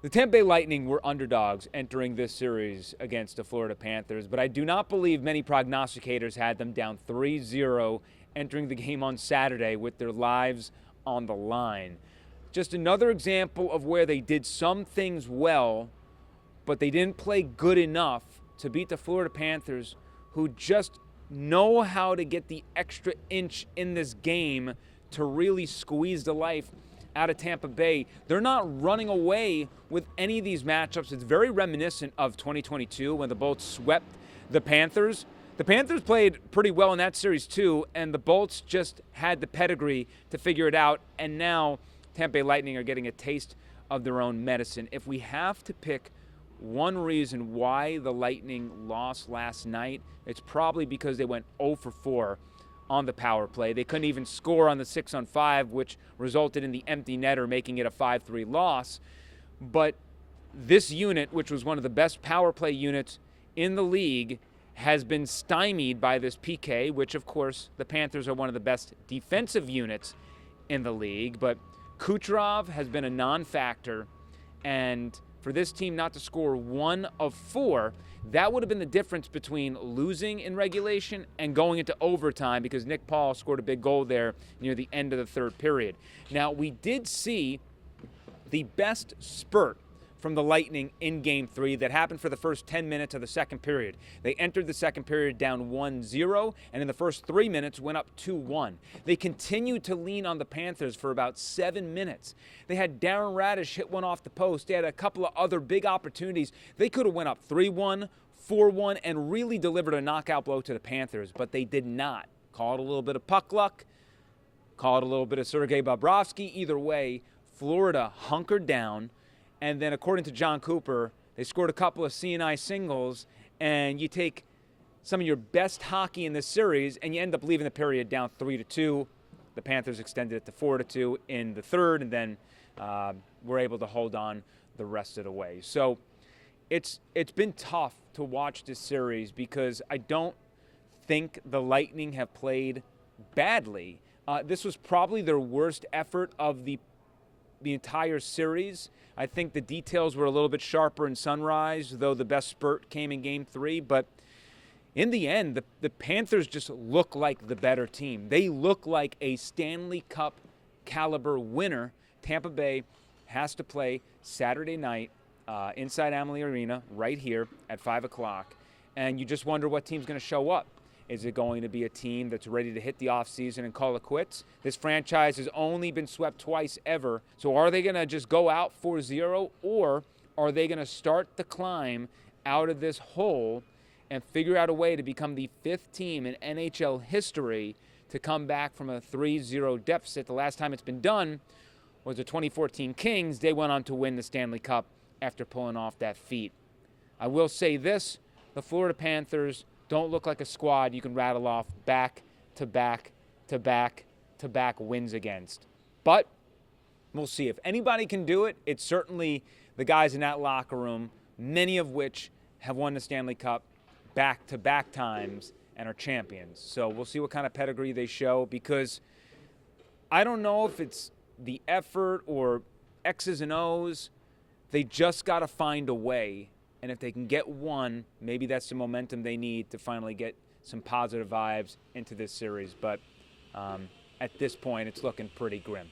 The Tampa Bay Lightning were underdogs entering this series against the Florida Panthers, but I do not believe many prognosticators had them down 3-0 entering the game on Saturday with their lives on the line. Just another example of where they did some things well, but they didn't play good enough to beat the Florida Panthers, who just know how to get the extra inch in this game to really squeeze the life out of Tampa Bay. They're not running away with any of these matchups. It's very reminiscent of 2022 when the Bolts swept the Panthers. The Panthers played pretty well in that series too, and the Bolts just had the pedigree to figure it out, and now Tampa Bay Lightning are getting a taste of their own medicine. If we have to pick one reason why the Lightning lost last night, it's probably because they went 0 for 4 on the power play. They couldn't even score on the 6-on-5, which resulted in the empty netter, making it a 5-3 loss. But this unit, which was one of the best power play units in the league, has been stymied by this PK, which, of course, the Panthers are one of the best defensive units in the league. But Kucherov has been a non-factor, and for this team not to score 1 of 4, that would have been the difference between losing in regulation and going into overtime, because Nick Paul scored a big goal there near the end of the third period. Now, we did see the best spurt from the Lightning in Game 3 that happened for the first 10 minutes of the second period. They entered the second period down 1-0, and in the first 3 minutes went up 2-1. They continued to lean on the Panthers for about 7 minutes. They had Darren Radish hit one off the post. They had a couple of other big opportunities. They could have went up 3-1, 4-1, and really delivered a knockout blow to the Panthers, but they did not. Call it a little bit of puck luck, call it a little bit of Sergei Bobrovsky. Either way, Florida hunkered down. And then, according to John Cooper, they scored a couple of C&I singles, and you take some of your best hockey in this series, and you end up leaving the period down 3-2. The Panthers extended it to 4-2 in the third, and then were able to hold on the rest of the way. So it's been tough to watch this series because I don't think the Lightning have played badly. This was probably their worst effort of the entire series. I think the details were a little bit sharper in Sunrise, though the best spurt came in Game 3. But in the end, the Panthers just look like the better team. They look like a Stanley Cup caliber winner. Tampa Bay has to play Saturday night inside Amalie Arena right here at 5 o'clock. And you just wonder what team's going to show up. Is it going to be a team that's ready to hit the offseason and call it quits? This franchise has only been swept twice ever. So are they going to just go out 4-0, or are they going to start the climb out of this hole and figure out a way to become the 5th team in NHL history to come back from a 3-0 deficit? The last time it's been done was the 2014 Kings. They went on to win the Stanley Cup after pulling off that feat. I will say this, the Florida Panthers don't look like a squad you can rattle off back-to-back wins against. But we'll see. If anybody can do it, it's certainly the guys in that locker room, many of which have won the Stanley Cup back-to-back times and are champions. So we'll see what kind of pedigree they show, because I don't know if it's the effort or X's and O's. They just got to find a way. And if they can get one, maybe that's the momentum they need to finally get some positive vibes into this series. But at this point, it's looking pretty grim.